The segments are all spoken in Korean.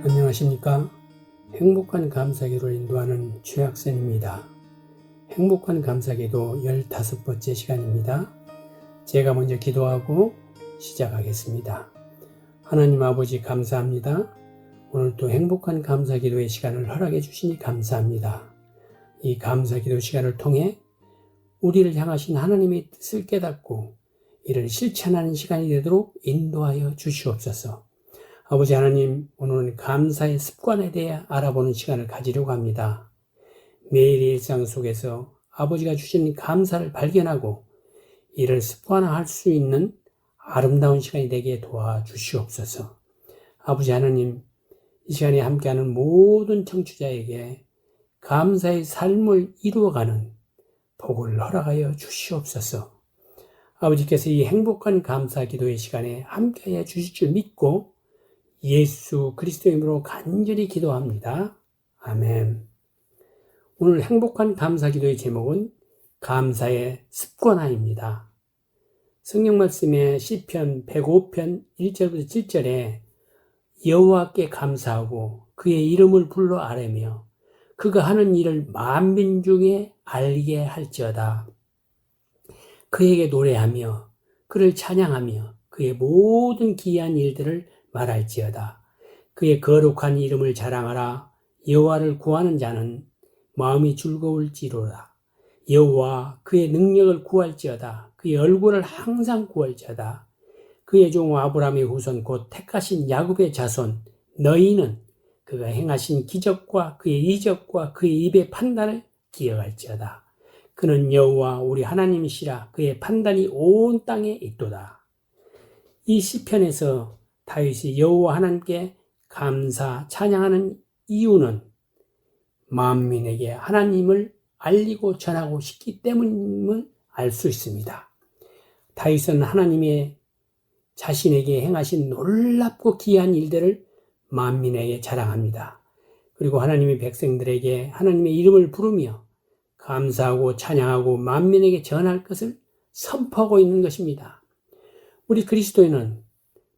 안녕하십니까. 행복한 감사기도를 인도하는 최학선입니다. 행복한 감사기도 15번째 시간입니다. 제가 먼저 기도하고 시작하겠습니다. 하나님 아버지 감사합니다. 오늘도 행복한 감사기도의 시간을 허락해 주시니 감사합니다. 이 감사기도 시간을 통해 우리를 향하신 하나님의 뜻을 깨닫고 이를 실천하는 시간이 되도록 인도하여 주시옵소서. 아버지 하나님, 오늘은 감사의 습관에 대해 알아보는 시간을 가지려고 합니다. 매일의 일상 속에서 아버지가 주신 감사를 발견하고 이를 습관화할 수 있는 아름다운 시간이 되게 도와주시옵소서. 아버지 하나님, 이 시간에 함께하는 모든 청취자에게 감사의 삶을 이루어가는 복을 허락하여 주시옵소서. 아버지께서 이 행복한 감사 기도의 시간에 함께하여 주실 줄 믿고 예수 그리스도의 이름으로 간절히 기도합니다. 아멘. 오늘 행복한 감사 기도의 제목은 감사의 습관화입니다. 성경 말씀에 시편 105편 1절부터 7절에 여호와께 감사하고 그의 이름을 불러 아뢰며 그가 하는 일을 만민 중에 알게 할지어다. 그에게 노래하며 그를 찬양하며 그의 모든 기이한 일들을 말할지어다. 그의 거룩한 이름을 자랑하라. 여호와를 구하는 자는 마음이 즐거울지로다. 여호와 그의 능력을 구할지어다. 그의 얼굴을 항상 구할지어다. 그의 종 아브라함의 후손 곧 택하신 야곱의 자손 너희는 그가 행하신 기적과 그의 이적과 그의 입의 판단을 기억할지어다. 그는 여호와 우리 하나님이시라. 그의 판단이 온 땅에 있도다. 이 시편에서 다윗이 여호와 하나님께 감사 찬양하는 이유는 만민에게 하나님을 알리고 전하고 싶기 때문임을 알 수 있습니다. 다윗은 하나님의 자신에게 행하신 놀랍고 기이한 일들을 만민에게 자랑합니다. 그리고 하나님의 백성들에게 하나님의 이름을 부르며 감사하고 찬양하고 만민에게 전할 것을 선포하고 있는 것입니다. 우리 그리스도인은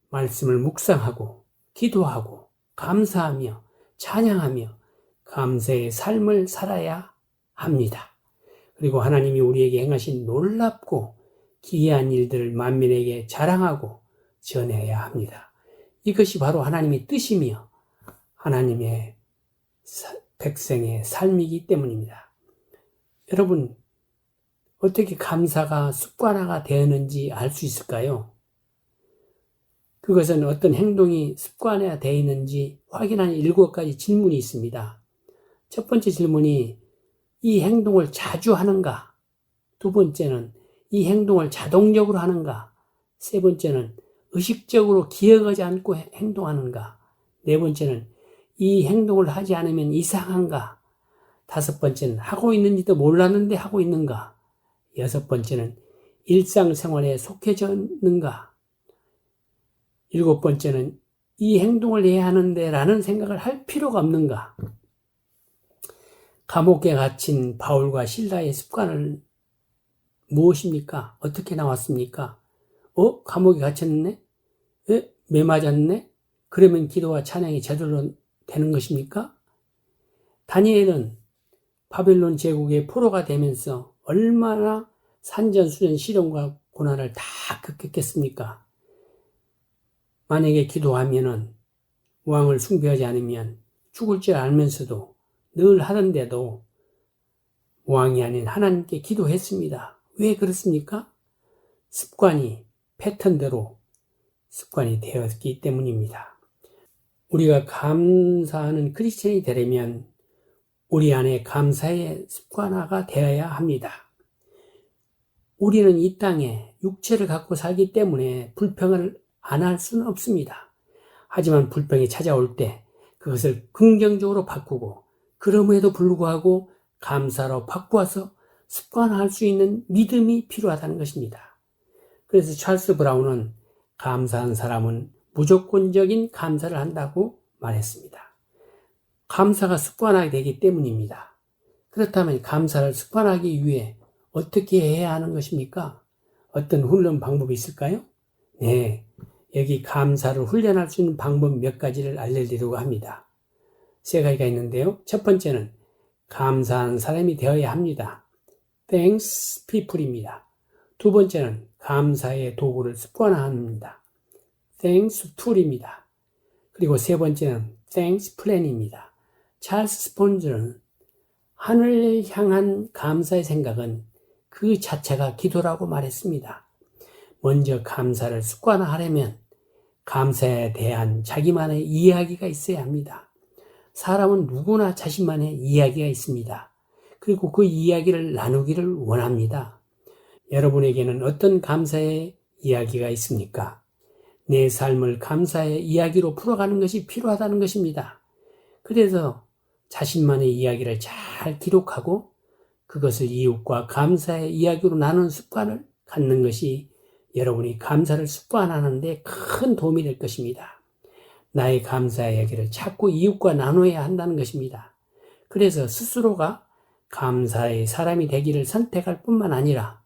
말씀을 묵상하고 기도하고 감사하며 찬양하며 감사의 삶을 살아야 합니다. 그리고 하나님이 우리에게 행하신 놀랍고 기이한 일들을 만민에게 자랑하고 전해야 합니다. 이것이 바로 하나님의 뜻이며 하나님의 백성의 삶이기 때문입니다. 여러분, 어떻게 감사가 습관화가 되었는지 알 수 있을까요? 그것은 어떤 행동이 습관화되어 있는지 확인하는 7가지 질문이 있습니다. 첫 번째 질문이 이 행동을 자주 하는가? 두 번째는 이 행동을 자동적으로 하는가? 세 번째는 의식적으로 기억하지 않고 행동하는가? 네 번째는 이 행동을 하지 않으면 이상한가? 다섯 번째는 하고 있는지도 몰랐는데 하고 있는가? 여섯 번째는 일상생활에 속해졌는가? 일곱 번째는 이 행동을 해야 하는데 라는 생각을 할 필요가 없는가? 감옥에 갇힌 바울과 실라의 습관은 무엇입니까? 어떻게 나왔습니까? 감옥에 갇혔네? 매 맞았네? 그러면 기도와 찬양이 제대로 되는 것입니까? 다니엘은 바벨론 제국의 포로가 되면서 얼마나 산전수전 시련과 고난을 다 겪겠습니까? 만약에 기도하면은 왕을 숭배하지 않으면 죽을 줄 알면서도 늘 하던데도 왕이 아닌 하나님께 기도했습니다. 왜 그렇습니까? 습관이 패턴대로 습관이 되었기 때문입니다. 우리가 감사하는 크리스천이 되려면 우리 안에 감사의 습관화가 되어야 합니다. 우리는 이 땅에 육체를 갖고 살기 때문에 불평을 안 할 수는 없습니다. 하지만 불평이 찾아올 때 그것을 긍정적으로 바꾸고 그럼에도 불구하고 감사로 바꾸어서 습관화할 수 있는 믿음이 필요하다는 것입니다. 그래서 찰스 브라운은 감사한 사람은 무조건적인 감사를 한다고 말했습니다. 감사가 습관화가 되기 때문입니다. 그렇다면 감사를 습관하기 위해 어떻게 해야 하는 것입니까? 어떤 훈련 방법이 있을까요? 네, 여기 감사를 훈련할 수 있는 방법 몇 가지를 알려드리려고 합니다. 세 가지가 있는데요. 첫 번째는 감사하는 사람이 되어야 합니다. Thanks people입니다. 두 번째는 감사의 도구를 습관화합니다. Thanks tool입니다. 그리고 세 번째는 Thanks plan입니다. 찰스 스폰저는 하늘을 향한 감사의 생각은 그 자체가 기도라고 말했습니다. 먼저 감사를 습관화하려면 감사에 대한 자기만의 이야기가 있어야 합니다. 사람은 누구나 자신만의 이야기가 있습니다. 그리고 그 이야기를 나누기를 원합니다. 여러분에게는 어떤 감사의 이야기가 있습니까? 내 삶을 감사의 이야기로 풀어가는 것이 필요하다는 것입니다. 그래서 자신만의 이야기를 잘 기록하고 그것을 이웃과 감사의 이야기로 나누는 습관을 갖는 것이 여러분이 감사를 습관하는 데 큰 도움이 될 것입니다. 나의 감사의 이야기를 자꾸 이웃과 나눠야 한다는 것입니다. 그래서 스스로가 감사의 사람이 되기를 선택할 뿐만 아니라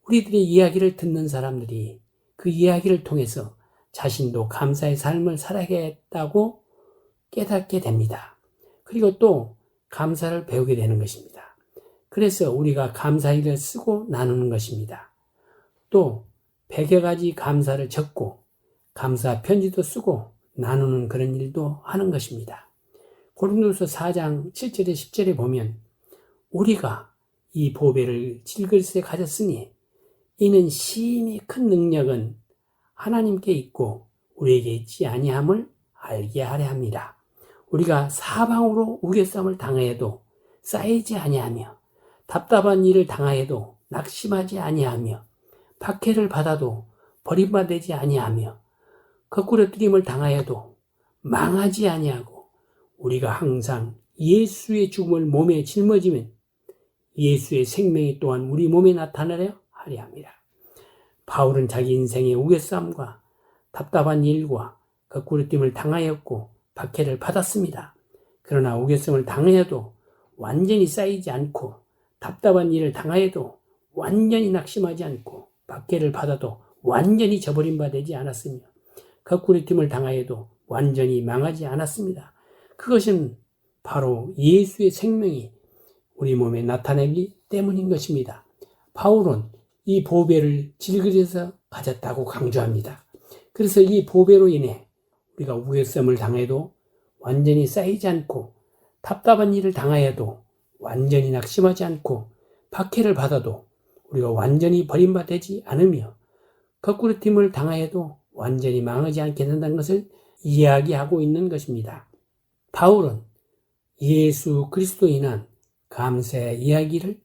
우리들의 이야기를 듣는 사람들이 그 이야기를 통해서 자신도 감사의 삶을 살아야겠다고 깨닫게 됩니다. 그리고 또 감사를 배우게 되는 것입니다. 그래서 우리가 감사일을 쓰고 나누는 것입니다. 또 100여 가지 감사를 적고 감사 편지도 쓰고 나누는 그런 일도 하는 것입니다. 고린도서 4장 7절에 10절에 보면 우리가 이 보배를 질글새 가졌으니 이는 심히 큰 능력은 하나님께 있고 우리에게 있지 아니함을 알게 하려 합니다. 우리가 사방으로 우겨쌈을 당하여도 쌓이지 아니하며 답답한 일을 당하여도 낙심하지 아니하며 박해를 받아도 버림받지 아니하며 거꾸러뜨림을 당하여도 망하지 아니하고 우리가 항상 예수의 죽음을 몸에 짊어지면 예수의 생명이 또한 우리 몸에 나타나려 하려 합니다. 바울은 자기 인생의 우겨쌈과 답답한 일과 거꾸러뜨림을 당하였고 박해를 받았습니다. 그러나 우겨쌈을 당하여도 완전히 쌓이지 않고 답답한 일을 당하여도 완전히 낙심하지 않고 박해를 받아도 완전히 저버림받지 않았으며 거꾸러뜨림을 당하여도 완전히 망하지 않았습니다. 그것은 바로 예수의 생명이 우리 몸에 나타나기 때문인 것입니다. 바울은 이 보배를 질그려서 가졌다고 강조합니다. 그래서 이 보배로 인해 우리가 우겨쌈을 당해도 완전히 쌓이지 않고 답답한 일을 당하여도 완전히 낙심하지 않고 박해를 받아도 우리가 완전히 버림받지 않으며 거꾸러뜨림을 당하여도 완전히 망하지 않게 된다는 것을 이야기하고 있는 것입니다. 바울은 예수 그리스도로 인한 감사의 이야기를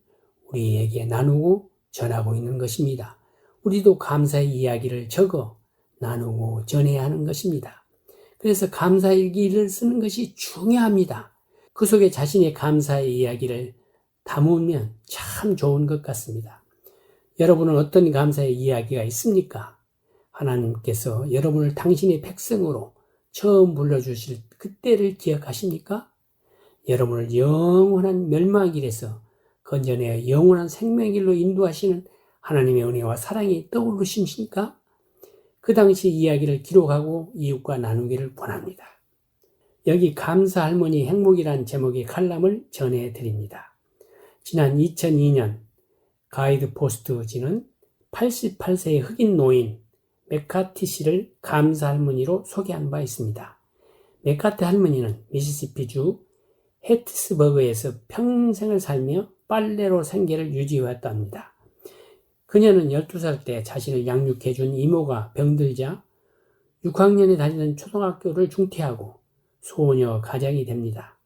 우리에게 나누고 전하고 있는 것입니다. 우리도 감사의 이야기를 적어 나누고 전해야 하는 것입니다. 그래서 감사일기를 쓰는 것이 중요합니다. 그 속에 자신의 감사의 이야기를 담으면 참 좋은 것 같습니다. 여러분은 어떤 감사의 이야기가 있습니까? 하나님께서 여러분을 당신의 백성으로 처음 불러주실 그때를 기억하십니까? 여러분을 영원한 멸망길에서 건져내어 영원한 생명길로 인도하시는 하나님의 은혜와 사랑이 떠오르십니까? 그 당시 이야기를 기록하고 이웃과 나누기를 권합니다. 여기 감사 할머니 행복이란 제목의 칼럼을 전해드립니다. 지난 2002년 가이드 포스트지는 88세의 흑인 노인 맥카티 씨를 감사 할머니로 소개한 바 있습니다. 맥카티 할머니는 미시시피주 해티스버그에서 평생을 살며 빨래로 생계를 유지해왔다 합니다. 그녀는 12살 때 자신을 양육해준 이모가 병들자 6학년에 다니던 초등학교를 중퇴하고 소녀 가장이 됩니다.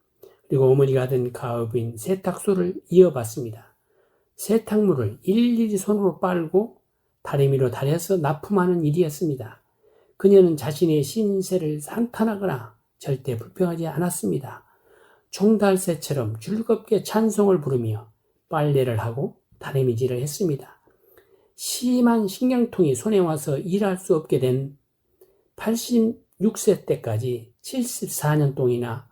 그리고 어머니가 하던 가업인 세탁소를 이어받습니다. 세탁물을 일일이 손으로 빨고 다리미로 다려서 납품하는 일이었습니다. 그녀는 자신의 신세를 한탄하거나 절대 불평하지 않았습니다. 종달새처럼 즐겁게 찬송을 부르며 빨래를 하고 다리미질을 했습니다. 심한 신경통이 손에 와서 일할 수 없게 된 86세 때까지 74년 동이나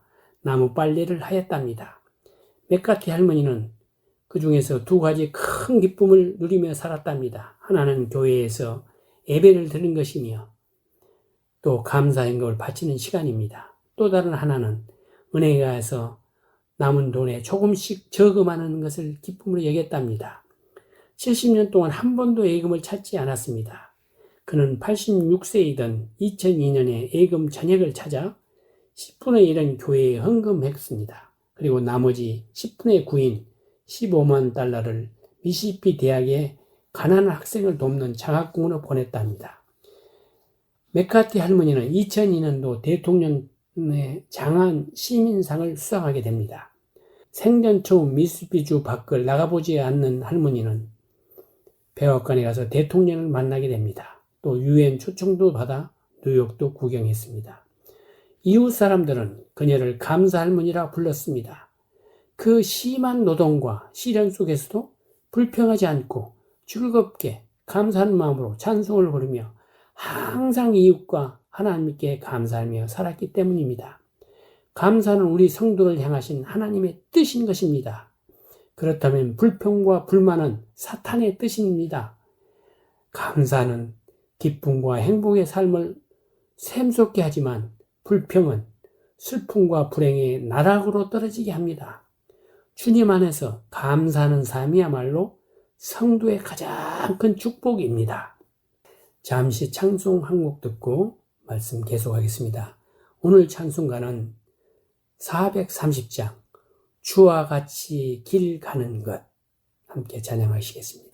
나무 빨래를 하였답니다. 맥카티 할머니는 그 중에서 두 가지 큰 기쁨을 누리며 살았답니다. 하나는 교회에서 예배를 드리는 것이며 또 감사 행동을 바치는 시간입니다. 또 다른 하나는 은행가에서 남은 돈에 조금씩 저금하는 것을 기쁨으로 여겼답니다. 70년 동안 한 번도 예금을 찾지 않았습니다. 그는 86세이던 2002년에 예금 전액을 찾아 10분의 1은 교회에 헌금했습니다. 그리고 나머지 10분의 9인 15만 달러를 미시시피 대학에 가난한 학생을 돕는 장학금으로 보냈답니다. 맥카티 할머니는 2002년도 대통령의 장한 시민상을 수상하게 됩니다. 생전 처음 미시시피주 밖을 나가보지 않는 할머니는 백악관에 가서 대통령을 만나게 됩니다. 또 유엔 초청도 받아 뉴욕도 구경했습니다. 이웃 사람들은 그녀를 감사 할머니라 불렀습니다. 그 심한 노동과 시련 속에서도 불평하지 않고 즐겁게 감사하는 마음으로 찬송을 부르며 항상 이웃과 하나님께 감사하며 살았기 때문입니다. 감사는 우리 성도를 향하신 하나님의 뜻인 것입니다. 그렇다면 불평과 불만은 사탄의 뜻입니다. 감사는 기쁨과 행복의 삶을 샘솟게 하지만 불평은 슬픔과 불행의 나락으로 떨어지게 합니다. 주님 안에서 감사하는 삶이야말로 성도의 가장 큰 축복입니다. 잠시 찬송 한 곡 듣고 말씀 계속하겠습니다. 오늘 찬송가는 430장 주와 같이 길 가는 것 함께 찬양하시겠습니다.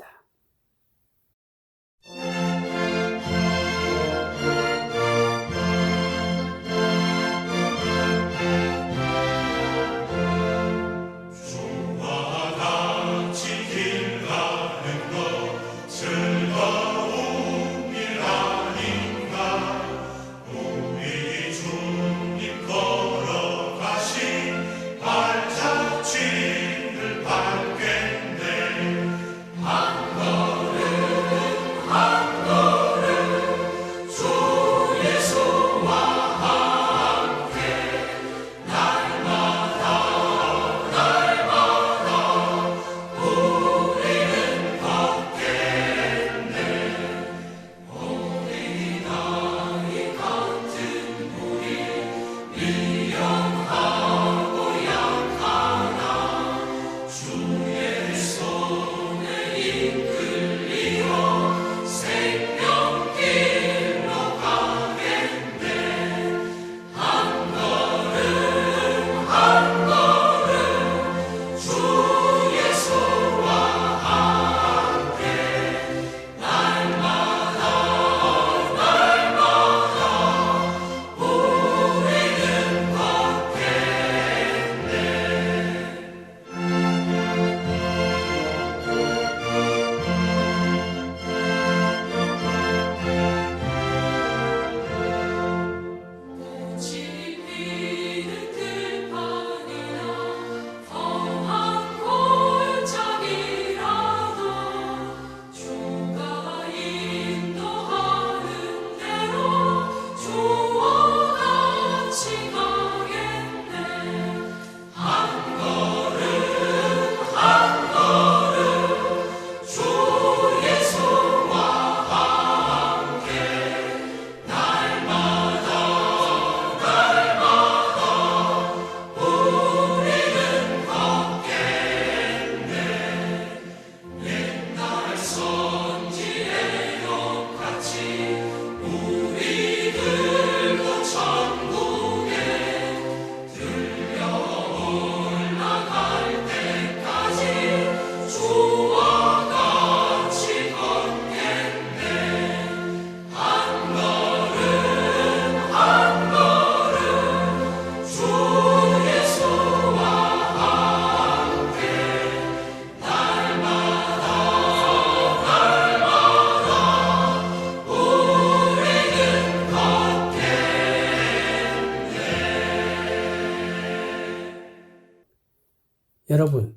여러분,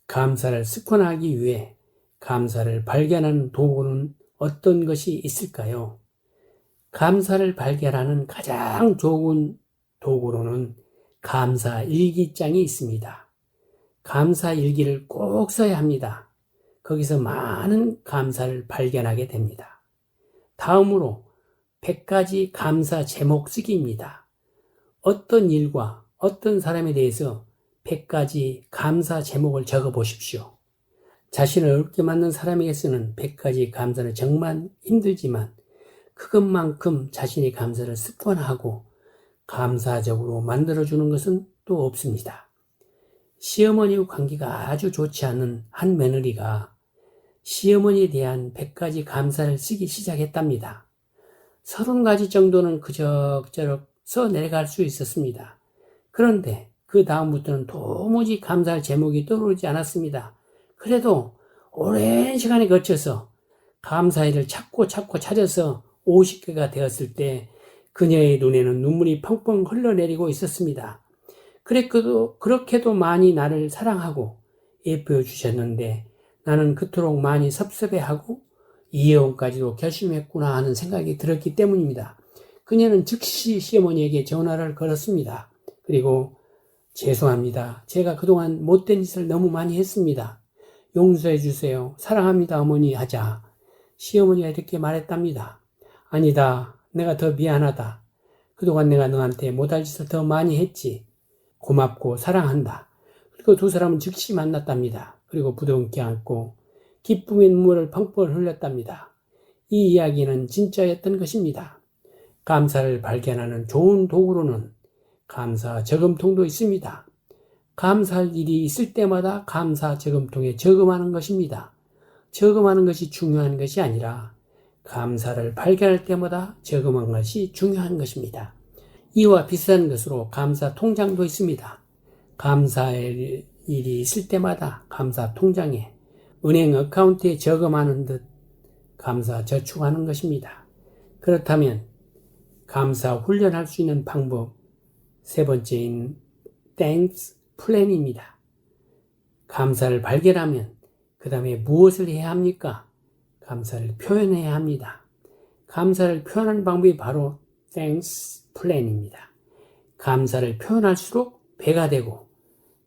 감사를 습관하기 위해 감사를 발견하는 도구는 어떤 것이 있을까요? 감사를 발견하는 가장 좋은 도구로는 감사 일기장이 있습니다. 감사 일기를 꼭 써야 합니다. 거기서 많은 감사를 발견하게 됩니다. 다음으로 100가지 감사 제목 쓰기입니다. 어떤 일과 어떤 사람에 대해서 100가지 감사 제목을 적어 보십시오. 자신을 어렵게 만든 사람에게 쓰는 100가지 감사는 정말 힘들지만 그것만큼 자신의 감사를 습관하고 감사적으로 만들어주는 것은 또 없습니다. 시어머니와 관계가 아주 좋지 않은 한 며느리가 시어머니에 대한 100가지 감사를 쓰기 시작했답니다. 30가지 정도는 그럭저럭 써내려갈 수 있었습니다. 그런데 그 다음부터는 도무지 감사할 제목이 떠오르지 않았습니다. 그래도 오랜 시간에 거쳐서 감사일을 찾고 찾아서 50개가 되었을 때 그녀의 눈에는 눈물이 펑펑 흘러내리고 있었습니다. 그렇게도 많이 나를 사랑하고 예뻐해 주셨는데 나는 그토록 많이 섭섭해하고 이혼까지도 결심했구나 하는 생각이 들었기 때문입니다. 그녀는 즉시 시어머니에게 전화를 걸었습니다. 그리고 죄송합니다. 제가 그동안 못된 짓을 너무 많이 했습니다. 용서해 주세요. 사랑합니다, 어머니 하자 시어머니가 이렇게 말했답니다. 아니다. 내가 더 미안하다. 그동안 내가 너한테 못할 짓을 더 많이 했지. 고맙고 사랑한다. 그리고 두 사람은 즉시 만났답니다. 그리고 부둥켜 안고 기쁨의 눈물을 펑펑 흘렸답니다. 이 이야기는 진짜였던 것입니다. 감사를 발견하는 좋은 도구로는 감사 저금통도 있습니다. 감사할 일이 있을 때마다 감사 저금통에 저금하는 것입니다. 저금하는 것이 중요한 것이 아니라 감사를 발견할 때마다 저금한 것이 중요한 것입니다. 이와 비슷한 것으로 감사 통장도 있습니다. 감사의 일이 있을 때마다 감사 통장에 은행 어카운트에 저금하는 듯 감사 저축하는 것입니다. 그렇다면 감사 훈련할 수 있는 방법 세 번째인 땡스 플랜입니다. 감사를 발견하면 그 다음에 무엇을 해야 합니까? 감사를 표현해야 합니다. 감사를 표현하는 방법이 바로 땡스 플랜입니다. 감사를 표현할수록 배가 되고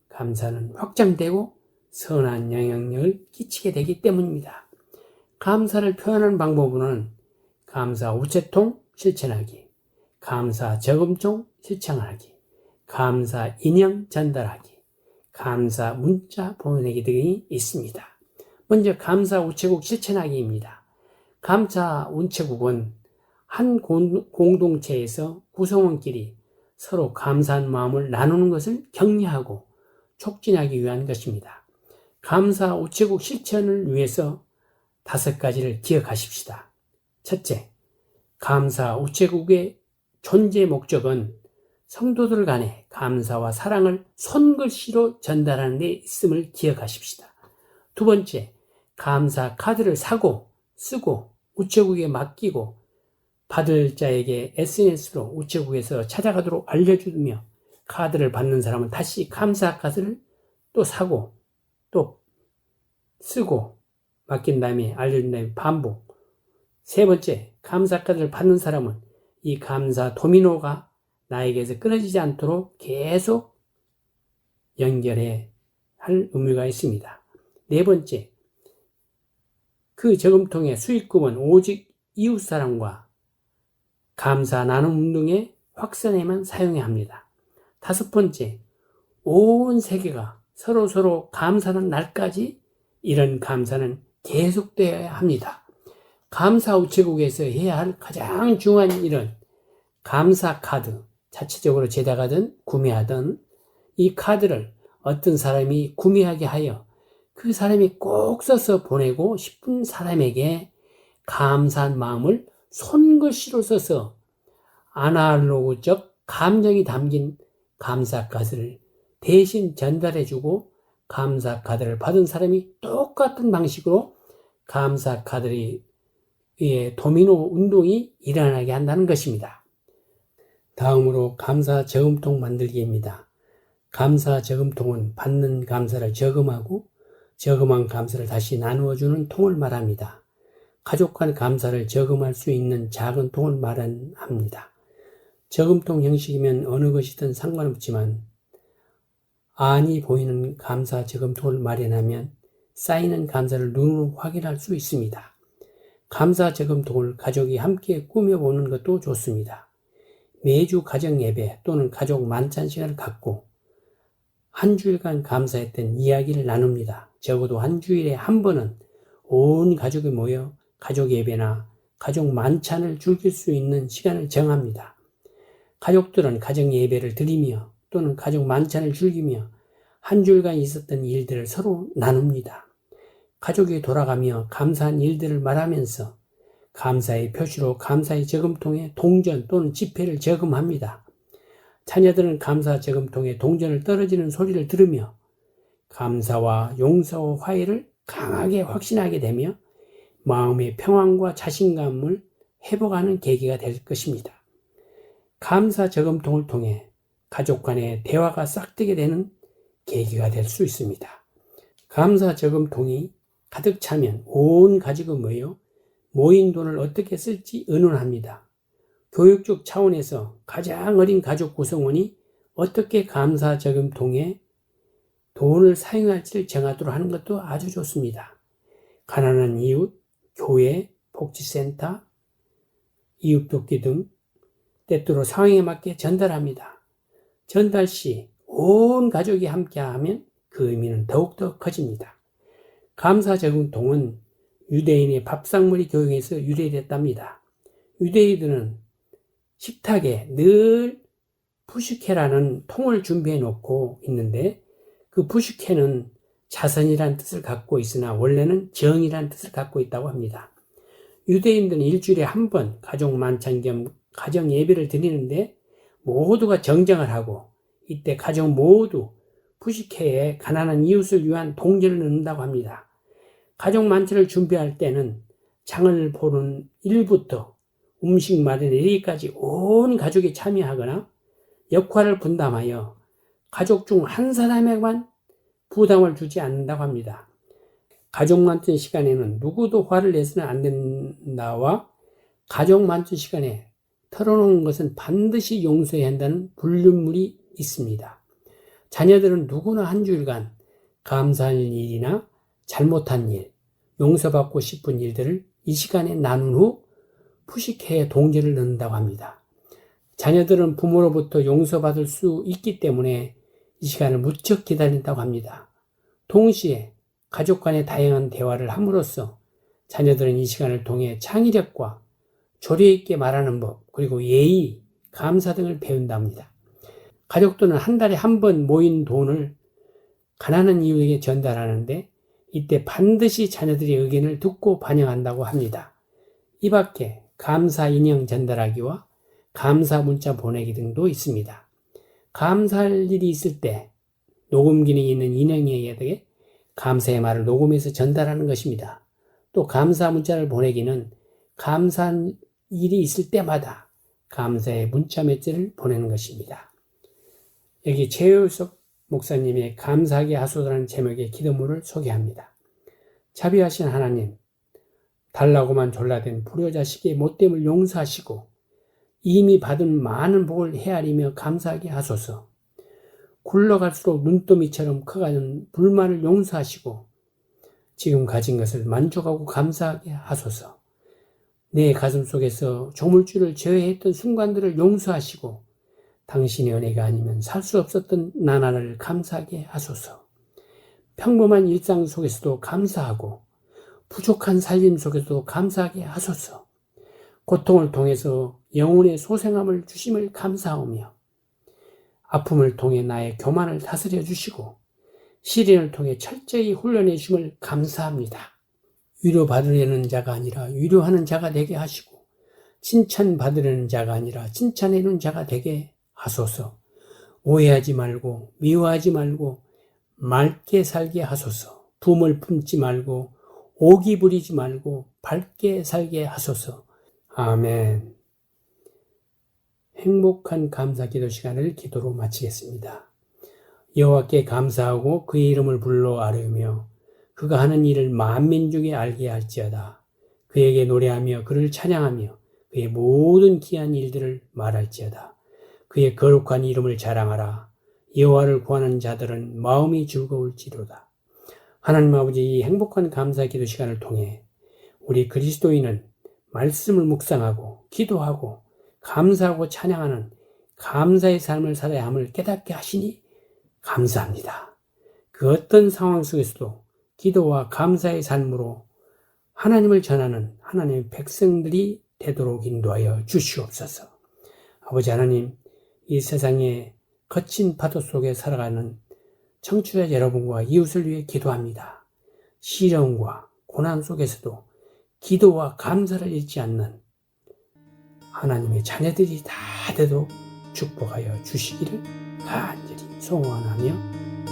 감사는 확장되고 선한 영향력을 끼치게 되기 때문입니다. 감사를 표현하는 방법은 감사 우체통 실천하기, 감사 저금통 실천하기, 감사 인형 전달하기, 감사 문자 보내기 등이 있습니다. 먼저 감사 우체국 실천하기입니다. 감사 우체국은 한 공동체에서 구성원끼리 서로 감사한 마음을 나누는 것을 격려하고 촉진하기 위한 것입니다. 감사 우체국 실천을 위해서 5가지를 기억하십시다. 첫째, 감사 우체국의 존재 목적은 성도들 간의 감사와 사랑을 손글씨로 전달하는 데 있음을 기억하십시다. 두 번째, 감사 카드를 사고 쓰고 우체국에 맡기고 받을 자에게 SNS로 우체국에서 찾아가도록 알려주며 카드를 받는 사람은 다시 감사 카드를 또 사고 또 쓰고 맡긴 다음에 알려준 다음에 반복. 세 번째, 감사 카드를 받는 사람은 이 감사 도미노가 나에게서 끊어지지 않도록 계속 연결해 할 의무가 있습니다. 네 번째, 그 저금통의 수익금은 오직 이웃사랑과 감사 나눔 운동에 확산에만 사용해야 합니다. 다섯 번째, 온 세계가 서로 감사하는 날까지 이런 감사는 계속되어야 합니다. 감사 우체국에서 해야 할 가장 중요한 일은 감사 카드, 자체적으로 제작하든 구매하든 이 카드를 어떤 사람이 구매하게 하여 그 사람이 꼭 써서 보내고 싶은 사람에게 감사한 마음을 손글씨로 써서 아날로그적 감정이 담긴 감사 카드를 대신 전달해주고 감사 카드를 받은 사람이 똑같은 방식으로 감사 카드의 도미노 운동이 일어나게 한다는 것입니다. 다음으로 감사 저금통 만들기입니다. 감사 저금통은 받는 감사를 저금하고 저금한 감사를 다시 나누어주는 통을 말합니다. 가족 간 감사를 저금할 수 있는 작은 통을 말합니다. 저금통 형식이면 어느 것이든 상관없지만 안이 보이는 감사 저금통을 마련하면 쌓이는 감사를 눈으로 확인할 수 있습니다. 감사 저금통을 가족이 함께 꾸며보는 것도 좋습니다. 매주 가정 예배 또는 가족 만찬 시간을 갖고 한 주일간 감사했던 이야기를 나눕니다. 적어도 한 주일에 한 번은 온 가족이 모여 가족 예배나 가족 만찬을 즐길 수 있는 시간을 정합니다. 가족들은 가정 예배를 드리며 또는 가족 만찬을 즐기며 한 주일간 있었던 일들을 서로 나눕니다. 가족이 돌아가며 감사한 일들을 말하면서 감사의 표시로 감사의 저금통에 동전 또는 지폐를 저금합니다. 자녀들은 감사 저금통에 동전을 떨어지는 소리를 들으며 감사와 용서와 화해를 강하게 확신하게 되며 마음의 평안과 자신감을 회복하는 계기가 될 것입니다. 감사 저금통을 통해 가족 간의 대화가 싹트게 되는 계기가 될 수 있습니다. 감사 저금통이 가득 차면 온 가족이 모여 모인 돈을 어떻게 쓸지 의논합니다. 교육적 차원에서 가장 어린 가족 구성원이 어떻게 감사 저금통에 돈을 사용할지를 정하도록 하는 것도 아주 좋습니다. 가난한 이웃, 교회, 복지센터, 이웃돕기 등 때때로 상황에 맞게 전달합니다. 전달 시 온 가족이 함께하면 그 의미는 더욱더 커집니다. 감사 저금통은 유대인의 밥상머리 교육에서 유래됐답니다. 유대인들은 식탁에 늘 푸시케라는 통을 준비해 놓고 있는데 그 푸시케는 자선이란 뜻을 갖고 있으나 원래는 정이란 뜻을 갖고 있다고 합니다. 유대인들은 일주일에 한 번 가족 만찬 겸 가정 예배를 드리는데 모두가 정정을 하고 이때 가족 모두 푸시케에 가난한 이웃을 위한 동전을 넣는다고 합니다. 가족 만찬을 준비할 때는 장을 보는 일부터 음식 마련에 이르기까지 온 가족이 참여하거나 역할을 분담하여 가족 중 한 사람에게만 부담을 주지 않는다고 합니다. 가족 만찬 시간에는 누구도 화를 내서는 안 된다와 가족 만찬 시간에 털어놓은 것은 반드시 용서해야 한다는 불륜물이 있습니다. 자녀들은 누구나 한 주일간 감사할 일이나 잘못한 일, 용서받고 싶은 일들을 이 시간에 나눈 후 푸시케에 동전을 넣는다고 합니다. 자녀들은 부모로부터 용서받을 수 있기 때문에 이 시간을 무척 기다린다고 합니다. 동시에 가족 간의 다양한 대화를 함으로써 자녀들은 이 시간을 통해 창의력과 조리 있게 말하는 법, 그리고 예의, 감사 등을 배운답니다. 가족들은 한 달에 한 번 모인 돈을 가난한 이웃에게 전달하는데 이때 반드시 자녀들의 의견을 듣고 반영한다고 합니다. 이 밖에 감사 인형 전달하기와 감사 문자 보내기 등도 있습니다. 감사할 일이 있을 때 녹음 기능이 있는 인형에게 감사의 말을 녹음해서 전달하는 것입니다. 또 감사 문자를 보내기는 감사한 일이 있을 때마다 감사의 문자 메시지를 보내는 것입니다. 여기 최효석 목사님의 감사하게 하소서라는 제목의 기도문을 소개합니다. 자비하신 하나님, 달라고만 졸라댄 불효자식의 못됨을 용서하시고 이미 받은 많은 복을 헤아리며 감사하게 하소서. 굴러갈수록 눈더미처럼 커가는 불만을 용서하시고 지금 가진 것을 만족하고 감사하게 하소서. 내 가슴 속에서 조물주를 제외했던 순간들을 용서하시고 당신의 은혜가 아니면 살 수 없었던 나날을 감사하게 하소서. 평범한 일상 속에서도 감사하고 부족한 살림 속에서도 감사하게 하소서. 고통을 통해서 영혼의 소생함을 주심을 감사하며 아픔을 통해 나의 교만을 다스려 주시고 시련을 통해 철저히 훈련해 주심을 감사합니다. 위로받으려는 자가 아니라 위로하는 자가 되게 하시고 칭찬받으려는 자가 아니라 칭찬해주는 자가 되게 하소서. 오해하지 말고 미워하지 말고 맑게 살게 하소서. 품을 품지 말고 오기 부리지 말고 밝게 살게 하소서. 아멘. 행복한 감사 기도 시간을 기도로 마치겠습니다. 여호와께 감사하고 그의 이름을 불러 아뢰며 그가 하는 일을 만민중에 알게 할지어다. 그에게 노래하며 그를 찬양하며 그의 모든 귀한 일들을 말할지어다. 그의 거룩한 이름을 자랑하라. 여호와를 구하는 자들은 마음이 즐거울지로다. 하나님 아버지, 이 행복한 감사 기도 시간을 통해 우리 그리스도인은 말씀을 묵상하고 기도하고 감사하고 찬양하는 감사의 삶을 살아야 함을 깨닫게 하시니 감사합니다. 그 어떤 상황 속에서도 기도와 감사의 삶으로 하나님을 전하는 하나님의 백성들이 되도록 인도하여 주시옵소서. 아버지 하나님, 이 세상에 거친 파도 속에 살아가는 청취자 여러분과 이웃을 위해 기도합니다. 시련과 고난 속에서도 기도와 감사를 잃지 않는 하나님의 자녀들이 다 되도록 축복하여 주시기를 간절히 소원하며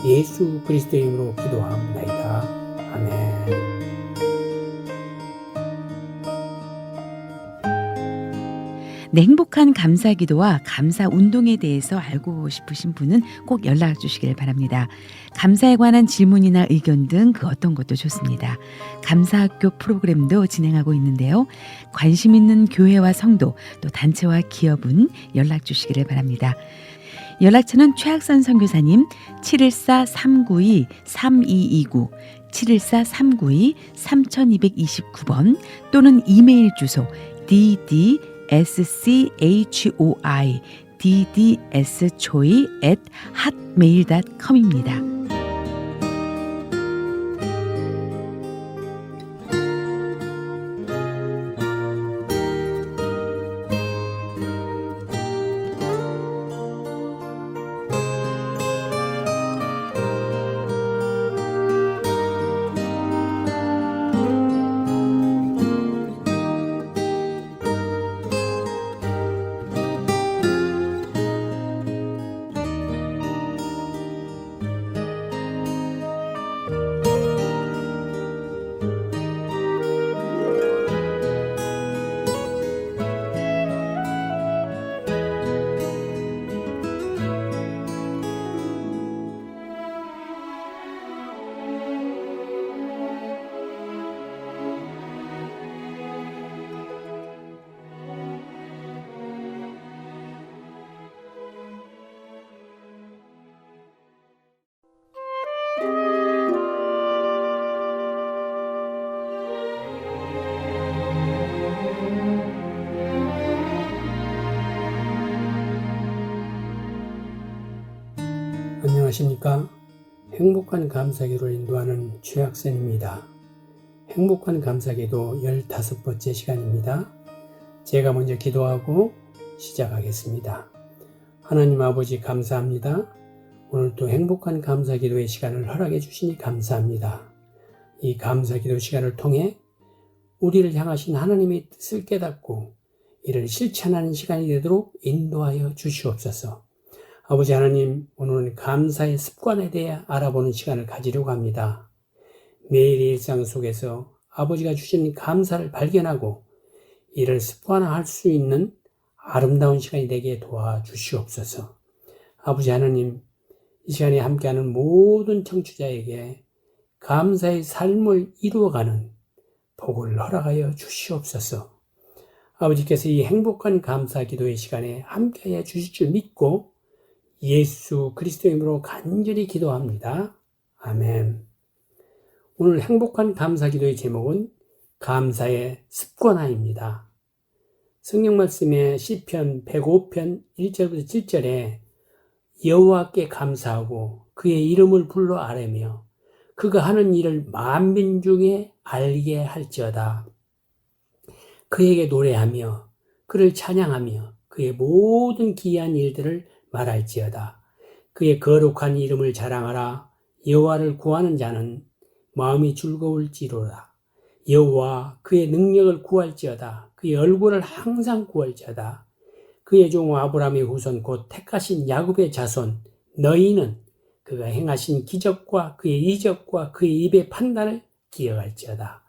예수 그리스도의 이름으로 기도합니다. 아멘. 네, 행복한 감사 기도와 감사 운동에 대해서 알고 싶으신 분은 꼭 연락 주시길 바랍니다. 감사에 관한 질문이나 의견 등 그 어떤 것도 좋습니다. 감사학교 프로그램도 진행하고 있는데요. 관심 있는 교회와 성도 또 단체와 기업은 연락 주시기를 바랍니다. 연락처는 최학선 선교사님 714-392-3229 714-392-3229번 또는 이메일 주소 ddschoi@hotmail.com입니다. 안녕하십니까? 행복한 감사기도를 인도하는 최학선입니다. 행복한 감사기도 15번째 시간입니다. 제가 먼저 기도하고 시작하겠습니다. 하나님 아버지 감사합니다. 오늘도 행복한 감사기도의 시간을 허락해 주시니 감사합니다. 이 감사기도 시간을 통해 우리를 향하신 하나님의 뜻을 깨닫고 이를 실천하는 시간이 되도록 인도하여 주시옵소서. 아버지 하나님, 오늘은 감사의 습관에 대해 알아보는 시간을 가지려고 합니다. 매일의 일상 속에서 아버지가 주신 감사를 발견하고 이를 습관화할 수 있는 아름다운 시간이 되게 도와주시옵소서. 아버지 하나님, 이 시간에 함께하는 모든 청취자에게 감사의 삶을 이루어가는 복을 허락하여 주시옵소서. 아버지께서 이 행복한 감사 기도의 시간에 함께하여 주실 줄 믿고 예수 그리스도의 이름으로 간절히 기도합니다. 아멘. 오늘 행복한 감사 기도의 제목은 감사의 습관화입니다. 성경 말씀에 시편 105편 1절부터 7절에 여호와께 감사하고 그의 이름을 불러 아뢰며 그가 하는 일을 만민 중에 알게 할지어다. 그에게 노래하며 그를 찬양하며 그의 모든 기이한 일들을 말할지어다. 그의 거룩한 이름을 자랑하라. 여호와를 구하는 자는 마음이 즐거울지로다. 여호와 그의 능력을 구할지어다. 그의 얼굴을 항상 구할지어다. 그의 종 아브라함의 후손 곧 택하신 야곱의 자손 너희는 그가 행하신 기적과 그의 이적과 그의 입의 판단을 기억할지어다.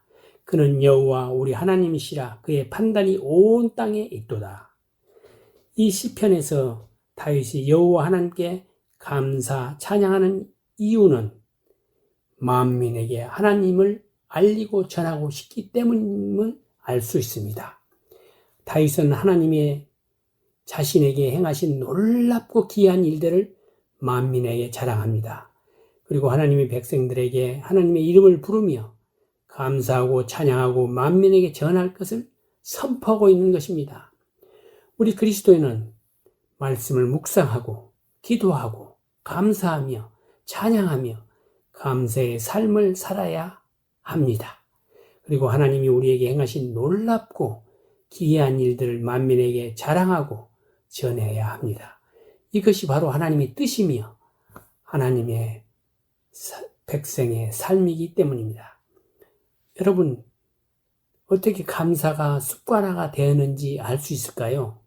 그는 여호와 우리 하나님이시라. 그의 판단이 온 땅에 있도다. 이 시편에서 다윗이 여호와 하나님께 감사 찬양하는 이유는 만민에게 하나님을 알리고 전하고 싶기 때문임을 알 수 있습니다. 다윗은 하나님의 자신에게 행하신 놀랍고 기이한 일들을 만민에게 자랑합니다. 그리고 하나님의 백성들에게 하나님의 이름을 부르며 감사하고 찬양하고 만민에게 전할 것을 선포하고 있는 것입니다. 우리 그리스도인은 말씀을 묵상하고 기도하고 감사하며 찬양하며 감사의 삶을 살아야 합니다. 그리고 하나님이 우리에게 행하신 놀랍고 기이한 일들을 만민에게 자랑하고 전해야 합니다. 이것이 바로 하나님의 뜻이며 하나님의 백성의 삶이기 때문입니다. 여러분, 어떻게 감사가 습관화가 되었는지 알 수 있을까요?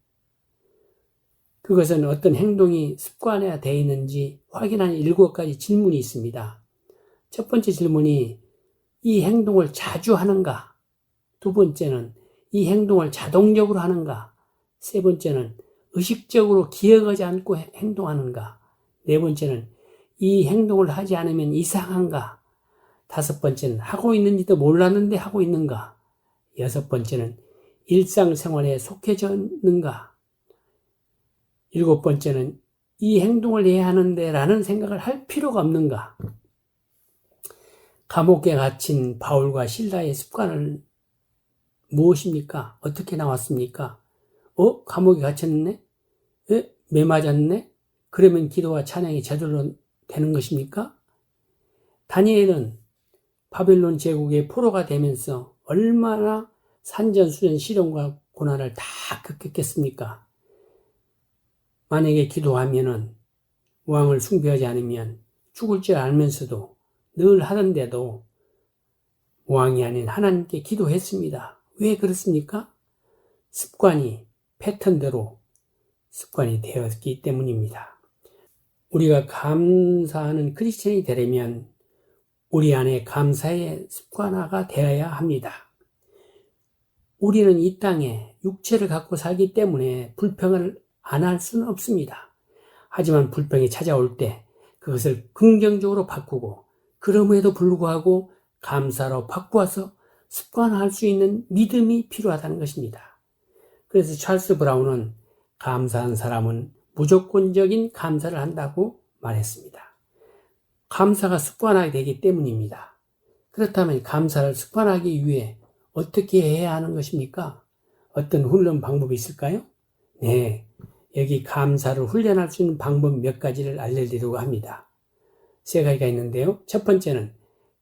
그것은 어떤 행동이 습관화되어 있는지 확인하는 7가지 질문이 있습니다. 첫 번째 질문이 이 행동을 자주 하는가? 두 번째는 이 행동을 자동적으로 하는가? 세 번째는 의식적으로 기억하지 않고 행동하는가? 네 번째는 이 행동을 하지 않으면 이상한가? 다섯 번째는 하고 있는지도 몰랐는데 하고 있는가? 여섯 번째는 일상생활에 속해졌는가? 일곱 번째는 이 행동을 해야 하는데 라는 생각을 할 필요가 없는가? 감옥에 갇힌 바울과 실라의 습관은 무엇입니까? 어떻게 나왔습니까? 감옥에 갇혔네? 매 맞았네? 그러면 기도와 찬양이 제대로 되는 것입니까? 다니엘은 바벨론 제국의 포로가 되면서 얼마나 산전수전 시련과 고난을 다 겪겠습니까? 만약에 기도하면은 왕을 숭배하지 않으면 죽을 줄 알면서도 늘 하던데도 왕이 아닌 하나님께 기도했습니다. 왜 그렇습니까? 습관이 패턴대로 습관이 되었기 때문입니다. 우리가 감사하는 크리스천이 되려면 우리 안에 감사의 습관화가 되어야 합니다. 우리는 이 땅에 육체를 갖고 살기 때문에 불평을 안 할 수는 없습니다. 하지만 불평이 찾아올 때 그것을 긍정적으로 바꾸고 그럼에도 불구하고 감사로 바꾸어서 습관화할 수 있는 믿음이 필요하다는 것입니다. 그래서 찰스 브라운은 감사한 사람은 무조건적인 감사를 한다고 말했습니다. 감사가 습관화되기 때문입니다. 그렇다면 감사를 습관하기 위해 어떻게 해야 하는 것입니까? 어떤 훈련 방법이 있을까요? 네, 여기 감사를 훈련할 수 있는 방법 몇 가지를 알려드리려고 합니다. 세 가지가 있는데요. 첫 번째는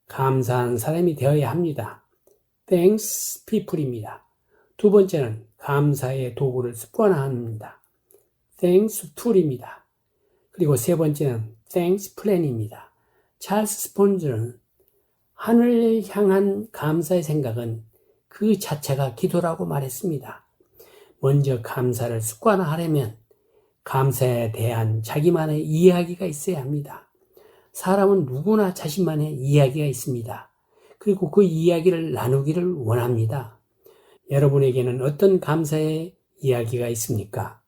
감사한 사람이 되어야 합니다. Thanks people입니다. 두 번째는 감사의 도구를 습관화합니다. Thanks tool입니다. 그리고 세 번째는 Thanks plan입니다. 찰스 스폰저는 하늘을 향한 감사의 생각은 그 자체가 기도라고 말했습니다. 먼저 감사를 습관화하려면 감사에 대한 자기만의 이야기가 있어야 합니다. 사람은 누구나 자신만의 이야기가 있습니다. 그리고 그 이야기를 나누기를 원합니다. 여러분에게는 어떤 감사의 이야기가 있습니까?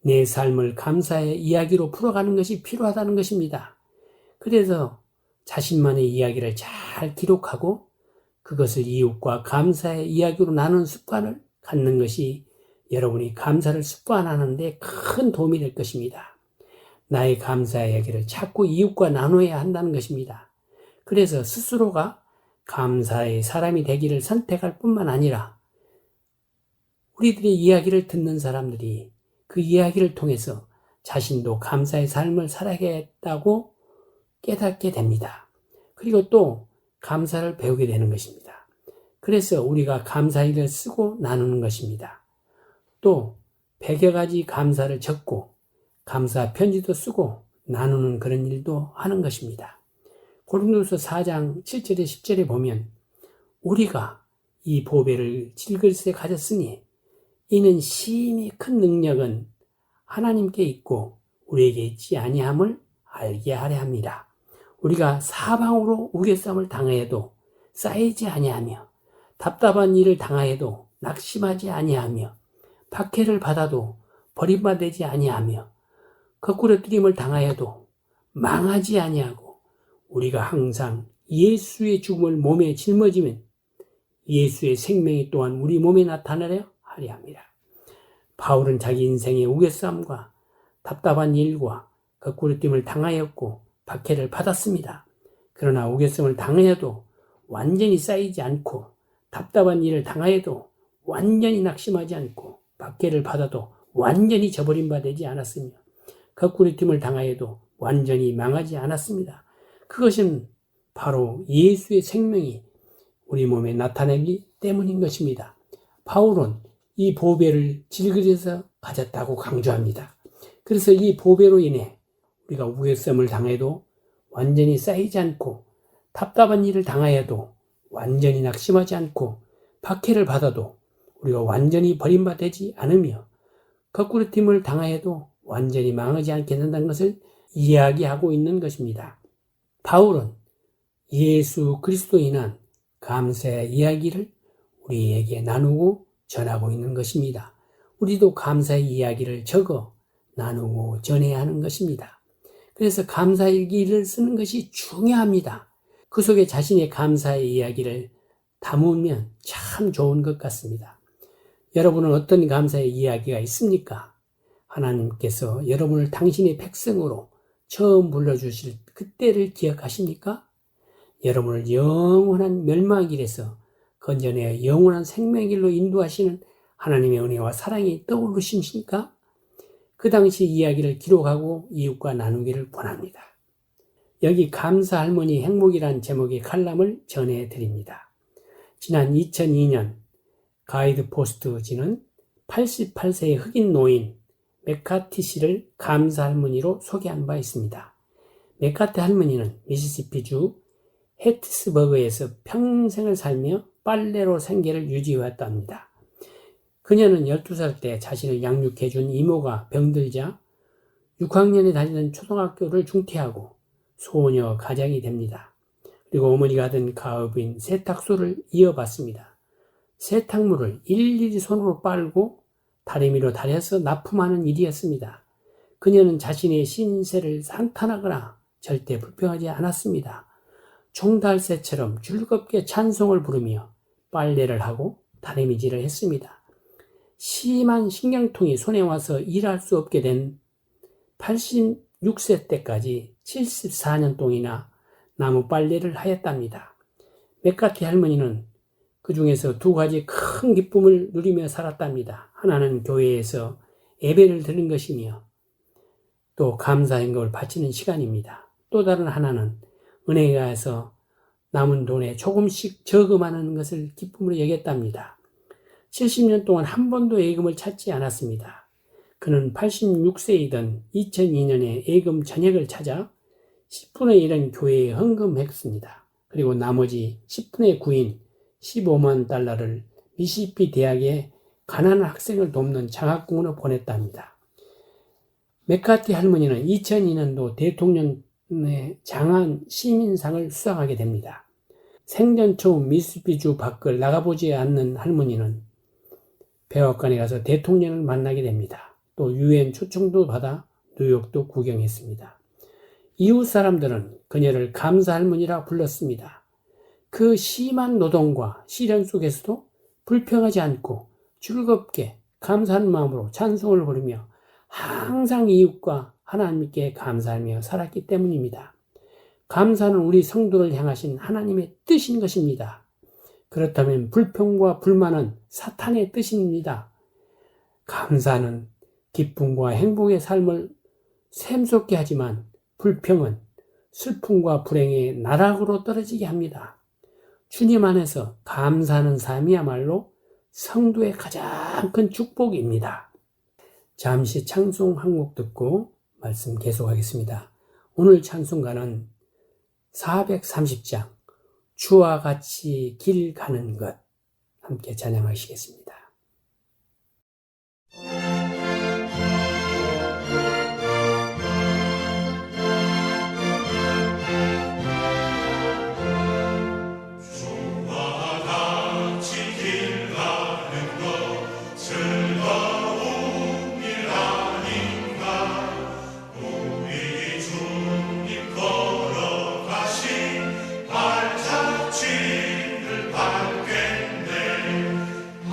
내 삶을 감사의 이야기로 풀어가는 것이 필요하다는 것입니다. 그래서 자신만의 이야기를 잘 기록하고 그것을 이웃과 감사의 이야기로 나누는 습관을 갖는 것이 여러분이 감사를 습관하는 데 큰 도움이 될 것입니다. 나의 감사의 이야기를 자꾸 이웃과 나눠야 한다는 것입니다. 그래서 스스로가 감사의 사람이 되기를 선택할 뿐만 아니라 우리들의 이야기를 듣는 사람들이 그 이야기를 통해서 자신도 감사의 삶을 살아야겠다고 깨닫게 됩니다. 그리고 또 감사를 배우게 되는 것입니다. 그래서 우리가 감사일을 쓰고 나누는 것입니다. 또 100여 가지 감사를 적고 감사 편지도 쓰고 나누는 그런 일도 하는 것입니다. 고린도서 4장 7절에 10절에 보면 우리가 이 보배를 질글새 가졌으니 이는 심히 큰 능력은 하나님께 있고 우리에게 있지 아니함을 알게 하려 합니다. 우리가 사방으로 우겨쌈을 당하여도 쌓이지 아니하며 답답한 일을 당하여도 낙심하지 아니하며 박해를 받아도 버림받지 아니하며 거꾸러뜨림을 당하여도 망하지 아니하고 우리가 항상 예수의 죽음을 몸에 짊어지면 예수의 생명이 또한 우리 몸에 나타나려 하려 합니다. 바울은 자기 인생의 우겨쌈과 답답한 일과 거꾸로 됨을 당하였고 박해를 받았습니다. 그러나 우겨성을 당하여도 완전히 쌓이지 않고 답답한 일을 당하여도 완전히 낙심하지 않고 박해를 받아도 완전히 저버림 바 되지 않았으며 거꾸로 됨을 당하여도 완전히 망하지 않았습니다. 그것은 바로 예수의 생명이 우리 몸에 나타나기 때문인 것입니다. 바울은 이 보배를 질그려서 가졌다고 강조합니다. 그래서 이 보배로 인해 우리가 우겨쌈을 당해도 완전히 쌓이지 않고 답답한 일을 당하여도 완전히 낙심하지 않고 박해를 받아도 우리가 완전히 버림받지 않으며 거꾸로 됨을 당하여도 완전히 망하지 않게 된다는 것을 이야기하고 있는 것입니다. 바울은 예수 그리스도로 인한 감사의 이야기를 우리에게 나누고 전하고 있는 것입니다. 우리도 감사의 이야기를 적어 나누고 전해야 하는 것입니다. 그래서 감사일기를 쓰는 것이 중요합니다. 그 속에 자신의 감사의 이야기를 담으면 참 좋은 것 같습니다. 여러분은 어떤 감사의 이야기가 있습니까? 하나님께서 여러분을 당신의 백성으로 처음 불러주실 그때를 기억하십니까? 여러분을 영원한 멸망길에서 건져내어 영원한 생명길로 인도하시는 하나님의 은혜와 사랑이 떠오르십니까? 그 당시 이야기를 기록하고 이웃과 나누기를 권합니다. 여기 감사 할머니 행복이란 제목의 칼럼을 전해드립니다. 지난 2002년 가이드 포스트지는 88세의 흑인 노인 맥카티 씨를 감사 할머니로 소개한 바 있습니다. 맥카티 할머니는 미시시피주 해티스버그에서 평생을 살며 빨래로 생계를 유지해왔다 합니다. 그녀는 12살 때 자신을 양육해준 이모가 병들자 6학년에 다니던 초등학교를 중퇴하고 소녀 가장이 됩니다. 그리고 어머니가 하던 가업인 세탁소를 이어받습니다. 세탁물을 일일이 손으로 빨고 다리미로 다려서 납품하는 일이었습니다. 그녀는 자신의 신세를 한탄하거나 절대 불평하지 않았습니다. 종달새처럼 즐겁게 찬송을 부르며 빨래를 하고 다리미질을 했습니다. 심한 신경통이 손에 와서 일할 수 없게 된 86세 때까지 74년 동이나 나무 빨래를 하였답니다. 맥카티 할머니는 그 중에서 두 가지 큰 기쁨을 누리며 살았답니다. 하나는 교회에서 예배를 드리는 것이며 또 감사 행복을 바치는 시간입니다. 또 다른 하나는 은행에 가서 남은 돈에 조금씩 저금하는 것을 기쁨으로 여겼답니다. 70년 동안 한 번도 예금을 찾지 않았습니다. 그는 86세이던 2002년에 예금 전액을 찾아 10분의 1은 교회에 헌금했습니다. 그리고 나머지 10분의 9인 15만 달러를 미시시피 대학에 가난한 학생을 돕는 장학금으로 보냈답니다. 맥카티 할머니는 2002년도 대통령의 장한 시민상을 수상하게 됩니다. 생전 처음 미시시피주 밖을 나가보지 않는 할머니는 백악관에 가서 대통령을 만나게 됩니다. 또 유엔 초청도 받아 뉴욕도 구경했습니다. 이웃 사람들은 그녀를 감사 할머니라 불렀습니다. 그 심한 노동과 시련 속에서도 불평하지 않고 즐겁게 감사한 마음으로 찬송을 부르며 항상 이웃과 하나님께 감사하며 살았기 때문입니다. 감사는 우리 성도를 향하신 하나님의 뜻인 것입니다. 그렇다면 불평과 불만은 사탄의 뜻입니다. 감사는 기쁨과 행복의 삶을 샘솟게 하지만 불평은 슬픔과 불행의 나락으로 떨어지게 합니다. 주님 안에서 감사하는 삶이야말로 성도의 가장 큰 축복입니다. 잠시 찬송 한 곡 듣고 말씀 계속하겠습니다. 오늘 찬송가는 430장 주와 같이 길 가는 것 함께 찬양하시겠습니다.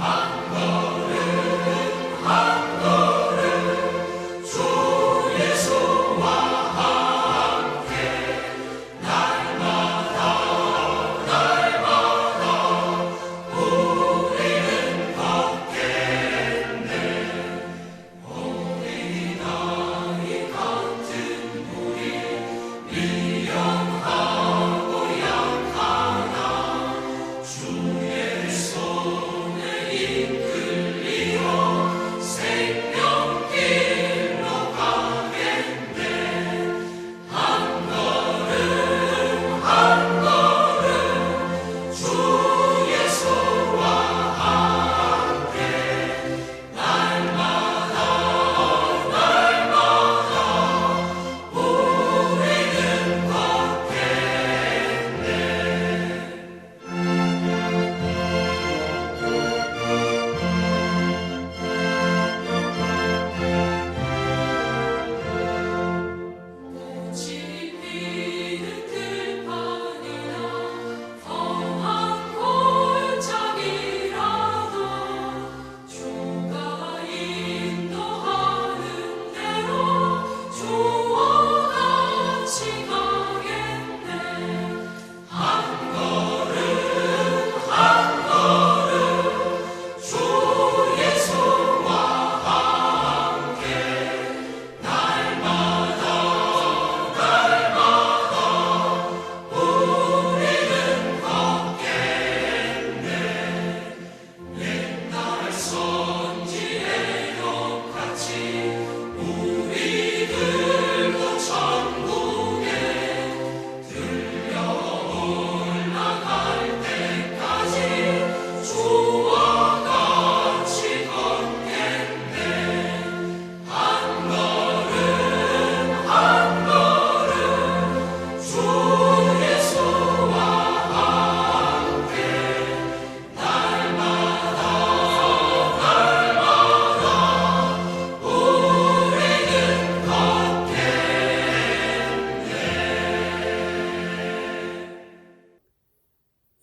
아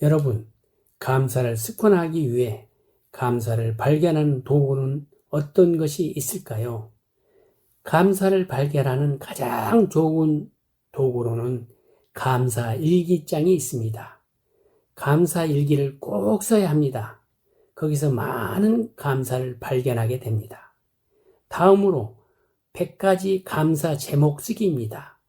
여러분, 감사를 습관하기 위해 감사를 발견하는 도구는 어떤 것이 있을까요? 감사를 발견하는 가장 좋은 도구로는 감사 일기장이 있습니다. 감사 일기를 꼭 써야 합니다. 거기서 많은 감사를 발견하게 됩니다. 다음으로 100가지 감사 제목 쓰기입니다.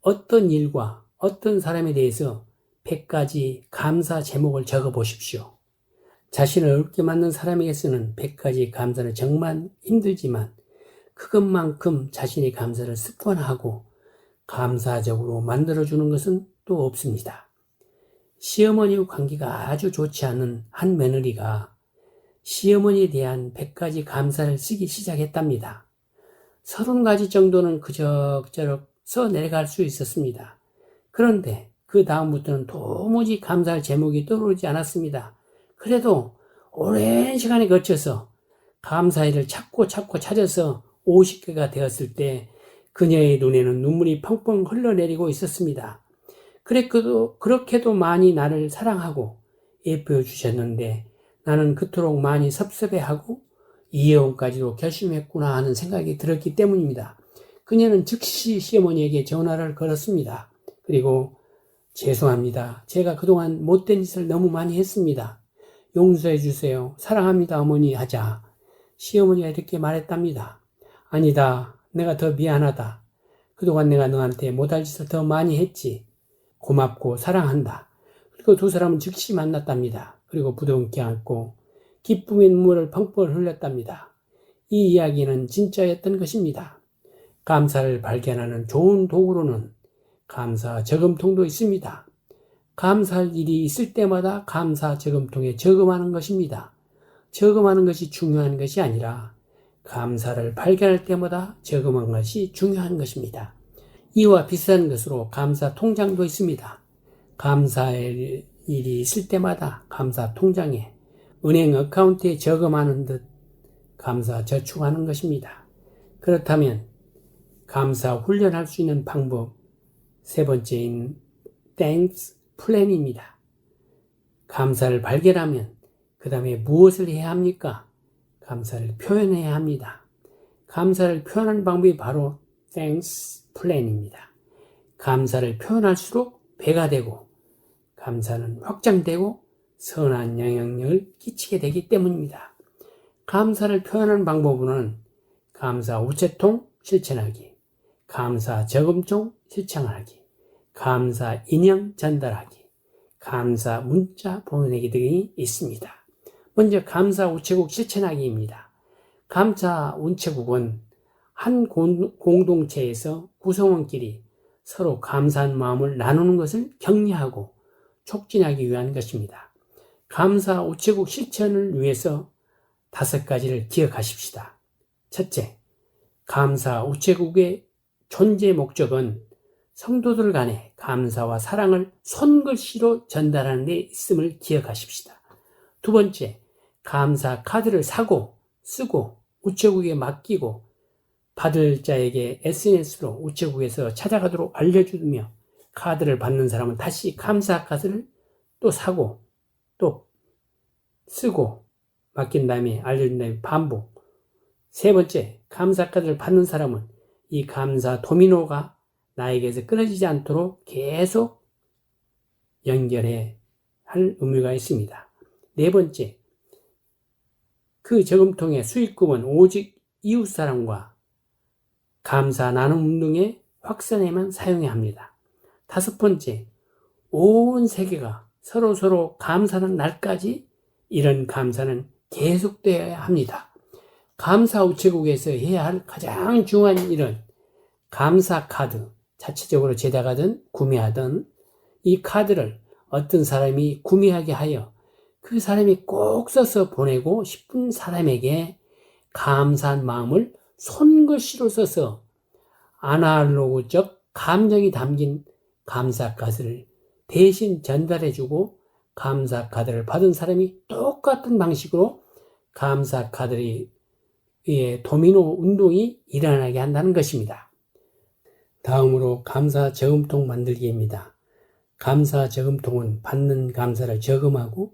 어떤 일과 어떤 사람에 대해서 100가지 감사 제목을 적어 보십시오. 자신을 어렵게 만든 사람에게 쓰는 100가지 감사는 정말 힘들지만 그것만큼 자신의 감사를 습관하고 감사적으로 만들어주는 것은 또 없습니다. 시어머니와 관계가 아주 좋지 않은 한 며느리가 시어머니에 대한 100가지 감사를 쓰기 시작했답니다. 30가지 정도는 그럭저럭 써내려갈 수 있었습니다. 그런데 그 다음부터는 도무지 감사할 제목이 떠오르지 않았습니다. 그래도 오랜 시간에 거쳐서 감사일을 찾고 찾아서 50개가 되었을 때 그녀의 눈에는 눈물이 펑펑 흘러내리고 있었습니다. 그렇게도 많이 나를 사랑하고 예뻐해 주셨는데 나는 그토록 많이 섭섭해하고 이혼까지도 결심했구나 하는 생각이 들었기 때문입니다. 그녀는 즉시 시어머니에게 전화를 걸었습니다. 그리고 죄송합니다. 제가 그동안 못된 짓을 너무 많이 했습니다. 용서해 주세요. 사랑합니다, 어머니 하자 시어머니가 이렇게 말했답니다. 아니다. 내가 더 미안하다. 그동안 내가 너한테 못할 짓을 더 많이 했지. 고맙고 사랑한다. 그리고 두 사람은 즉시 만났답니다. 그리고 부둥켜 안고 기쁨의 눈물을 펑펑 흘렸답니다. 이 이야기는 진짜였던 것입니다. 감사를 발견하는 좋은 도구로는 감사 저금통도 있습니다. 감사할 일이 있을 때마다 감사 저금통에 저금하는 것입니다. 저금하는 것이 중요한 것이 아니라 감사를 발견할 때마다 저금한 것이 중요한 것입니다. 이와 비슷한 것으로 감사 통장도 있습니다. 감사할 일이 있을 때마다 감사 통장에 은행 어카운트에 저금하는 듯 감사 저축하는 것입니다. 그렇다면 감사 훈련할 수 있는 방법 세 번째인 Thanks 플랜입니다. 감사를 발견하면 그 다음에 무엇을 해야 합니까? 감사를 표현해야 합니다. 감사를 표현하는 방법이 바로 Thanks 플랜입니다. 감사를 표현할수록 배가 되고 감사는 확장되고 선한 영향력을 끼치게 되기 때문입니다. 감사를 표현하는 방법은 감사 우체통 실천하기, 감사 저금통 실천하기, 감사 인형 전달하기, 감사 문자 보내기 등이 있습니다. 먼저 감사 우체국 실천하기입니다. 감사 우체국은 한 공동체에서 구성원끼리 서로 감사한 마음을 나누는 것을 격려하고 촉진하기 위한 것입니다. 감사 우체국 실천을 위해서 5가지를 기억하십시다. 첫째, 감사 우체국의 존재 목적은 성도들 간의 감사와 사랑을 손글씨로 전달하는 데 있음을 기억하십시다. 두 번째, 감사 카드를 사고 쓰고 우체국에 맡기고 받을 자에게 SNS로 우체국에서 찾아가도록 알려주며 카드를 받는 사람은 다시 감사 카드를 또 사고 또 쓰고 맡긴 다음에 알려준 다음에 반복. 세 번째, 감사 카드를 받는 사람은 이 감사 도미노가 나에게서 끊어지지 않도록 계속 연결해 할 의무가 있습니다. 네 번째, 그 저금통의 수익금은 오직 이웃사람과 감사 나눔 운동의 확산에만 사용해야 합니다. 5번째, 온 세계가 서로 감사하는 날까지 이런 감사는 계속되어야 합니다. 감사 우체국에서 해야 할 가장 중요한 일은 감사 카드, 자체적으로 제작하든 구매하든 이 카드를 어떤 사람이 구매하게 하여 그 사람이 꼭 써서 보내고 싶은 사람에게 감사한 마음을 손글씨로 써서 아날로그적 감정이 담긴 감사 카드를 대신 전달해주고 감사 카드를 받은 사람이 똑같은 방식으로 감사 카드의 도미노 운동이 일어나게 한다는 것입니다. 다음으로 감사 저금통 만들기입니다. 감사 저금통은 받는 감사를 저금하고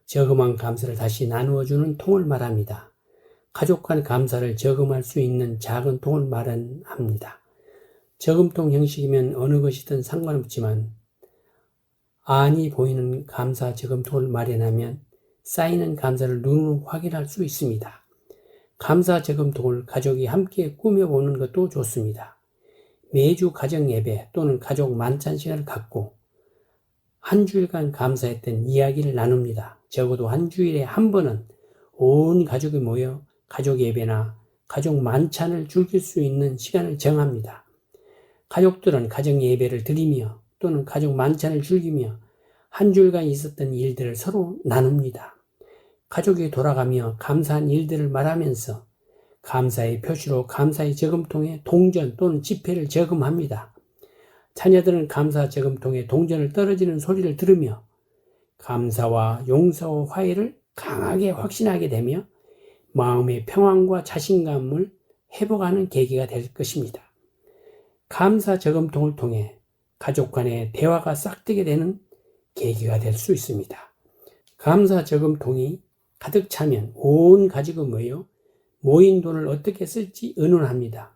저금한 감사를 다시 나누어주는 통을 말합니다. 가족 간 감사를 저금할 수 있는 작은 통을 말합니다. 저금통 형식이면 어느 것이든 상관없지만 안이 보이는 감사 저금통을 마련하면 쌓이는 감사를 눈으로 확인할 수 있습니다. 감사 저금통을 가족이 함께 꾸며보는 것도 좋습니다. 매주 가정 예배 또는 가족 만찬 시간을 갖고 한 주일간 감사했던 이야기를 나눕니다. 적어도 한 주일에 한 번은 온 가족이 모여 가족 예배나 가족 만찬을 즐길 수 있는 시간을 정합니다. 가족들은 가정 예배를 드리며 또는 가족 만찬을 즐기며 한 주일간 있었던 일들을 서로 나눕니다. 가족이 돌아가며 감사한 일들을 말하면서 감사의 표시로 감사의 저금통에 동전 또는 지폐를 저금합니다. 자녀들은 감사 저금통에 동전을 떨어지는 소리를 들으며 감사와 용서와 화해를 강하게 확신하게 되며 마음의 평안과 자신감을 회복하는 계기가 될 것입니다. 감사 저금통을 통해 가족 간의 대화가 싹트게 되는 계기가 될 수 있습니다. 감사 저금통이 가득 차면 온 가족이 모여 모인 돈을 어떻게 쓸지 의논합니다.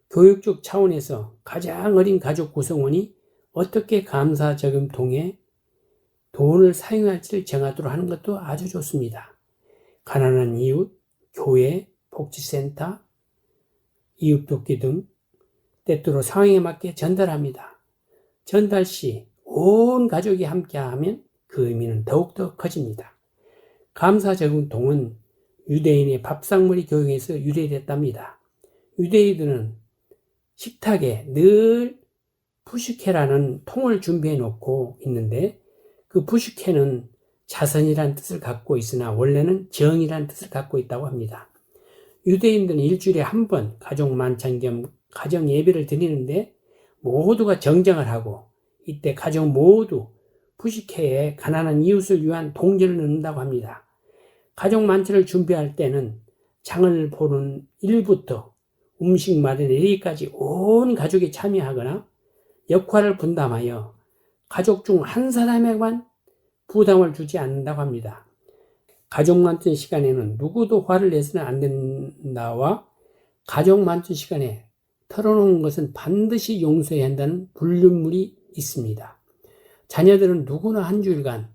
교육적 차원에서 가장 어린 가족 구성원이 어떻게 감사 저금통에 돈을 사용할지를 정하도록 하는 것도 아주 좋습니다. 가난한 이웃, 교회, 복지센터, 이웃돕기 등 때때로 상황에 맞게 전달합니다. 전달 시 온 가족이 함께하면 그 의미는 더욱더 커집니다. 감사 저금통은 유대인의 밥상머리 교육에서 유래됐답니다. 유대인들은 식탁에 늘 푸시케라는 통을 준비해 놓고 있는데 그 푸시케는 자선이란 뜻을 갖고 있으나 원래는 정이란 뜻을 갖고 있다고 합니다. 유대인들은 일주일에 한 번 가족 만찬 겸 가정 예배를 드리는데 모두가 정정을 하고 이때 가족 모두 푸시케에 가난한 이웃을 위한 동전을 넣는다고 합니다. 가족 만찬을 준비할 때는 장을 보는 일부터 음식 마련에 이르기까지 온 가족이 참여하거나 역할을 분담하여 가족 중 한 사람에게만 부담을 주지 않는다고 합니다. 가족 만찬 시간에는 누구도 화를 내서는 안 된다와 가족 만찬 시간에 털어놓은 것은 반드시 용서해야 한다는 불륜물이 있습니다. 자녀들은 누구나 한 주일간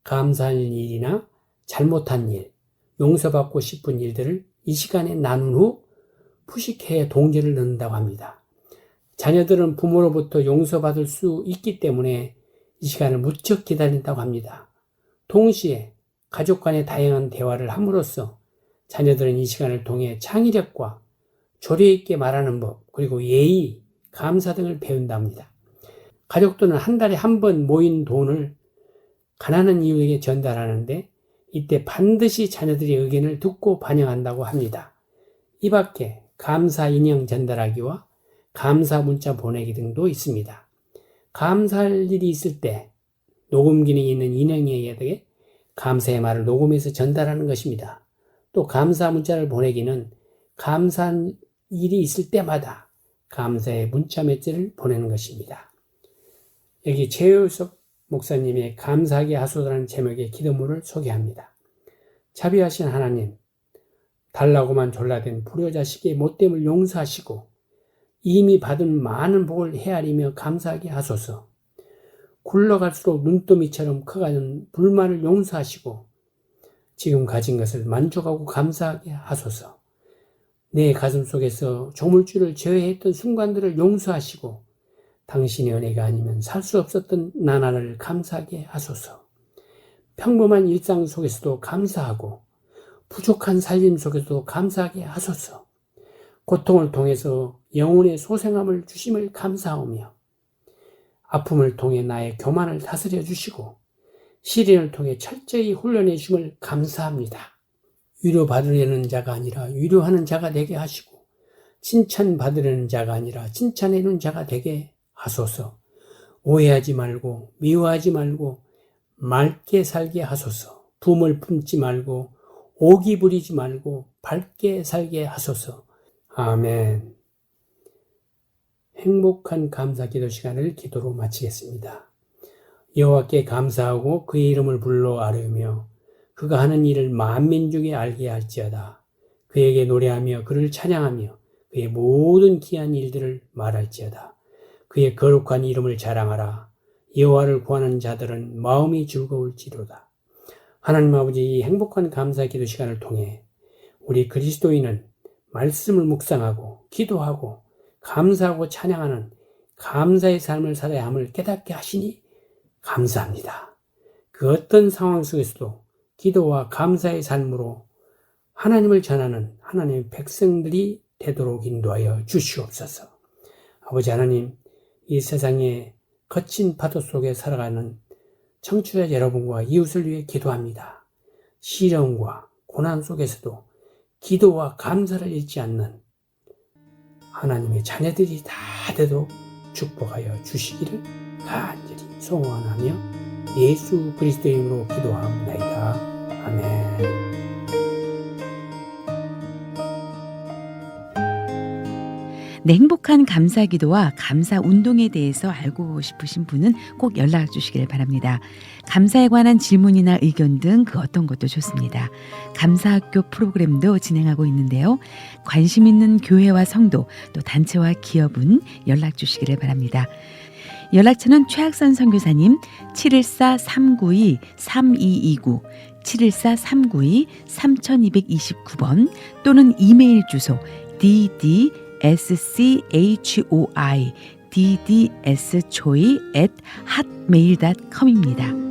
감사할 일이나 잘못한 일, 용서받고 싶은 일들을 이 시간에 나눈 후 푸시케에 동전을 넣는다고 합니다. 자녀들은 부모로부터 용서받을 수 있기 때문에 이 시간을 무척 기다린다고 합니다. 동시에 가족 간의 다양한 대화를 함으로써 자녀들은 이 시간을 통해 창의력과 조리 있게 말하는 법, 그리고 예의, 감사 등을 배운답니다. 가족들은 한 달에 한 번 모인 돈을 가난한 이웃에게 전달하는데 이때 반드시 자녀들의 의견을 듣고 반영한다고 합니다. 이 밖에 감사 인형 전달하기와 감사 문자 보내기 등도 있습니다. 감사할 일이 있을 때 녹음 기능이 있는 인형에게 감사의 말을 녹음해서 전달하는 것입니다. 또 감사 문자를 보내기는 감사한 일이 있을 때마다 감사의 문자 메시지를 보내는 것입니다. 여기 최효석 목사님의 감사하게 하소서라는 제목의 기도문을 소개합니다. 자비하신 하나님, 달라고만 졸라댄 불효자식의 못됨을 용서하시고 이미 받은 많은 복을 헤아리며 감사하게 하소서. 굴러갈수록 눈더미처럼 커가는 불만을 용서하시고 지금 가진 것을 만족하고 감사하게 하소서. 내 가슴 속에서 조물주를 제외했던 순간들을 용서하시고 당신의 은혜가 아니면 살 수 없었던 나날을 감사하게 하소서. 평범한 일상 속에서도 감사하고 부족한 삶 속에서도 감사하게 하소서. 고통을 통해서 영혼의 소생함을 주심을 감사하며 아픔을 통해 나의 교만을 다스려 주시고 시련을 통해 철저히 훈련해 주심을 감사합니다. 위로받으려는 자가 아니라 위로하는 자가 되게 하시고 칭찬받으려는 자가 아니라 칭찬해주는 자가 되게 하소서. 오해하지 말고 미워하지 말고 맑게 살게 하소서. 붐을 품지 말고 오기 부리지 말고 밝게 살게 하소서. 아멘. 행복한 감사 기도 시간을 기도로 마치겠습니다. 여호와께 감사하고 그의 이름을 불러 아뢰며 그가 하는 일을 만민중에 알게 할지어다. 그에게 노래하며 그를 찬양하며 그의 모든 귀한 일들을 말할지어다. 그의 거룩한 이름을 자랑하라. 여호와를 구하는 자들은 마음이 즐거울지로다. 하나님 아버지, 이 행복한 감사 기도 시간을 통해 우리 그리스도인은 말씀을 묵상하고 기도하고 감사하고 찬양하는 감사의 삶을 살아야 함을 깨닫게 하시니 감사합니다. 그 어떤 상황 속에서도 기도와 감사의 삶으로 하나님을 전하는 하나님의 백성들이 되도록 인도하여 주시옵소서. 아버지 하나님, 이 세상의 거친 파도 속에 살아가는 청취자 여러분과 이웃을 위해 기도합니다. 시련과 고난 속에서도 기도와 감사를 잃지 않는 하나님의 자녀들이 다 되도록 축복하여 주시기를 간절히 소원하며 예수 그리스도의 이름으로 기도하옵나이다. 아멘. 네, 행복한 감사 기도와 감사 운동에 대해서 알고 싶으신 분은 꼭 연락 주시길 바랍니다. 감사에 관한 질문이나 의견 등 그 어떤 것도 좋습니다. 감사학교 프로그램도 진행하고 있는데요. 관심 있는 교회와 성도 또 단체와 기업은 연락 주시기를 바랍니다. 연락처는 최학선 선교사님 714-392-3229 714-392-3229번 또는 이메일 주소 ddschoi@hotmail.com입니다.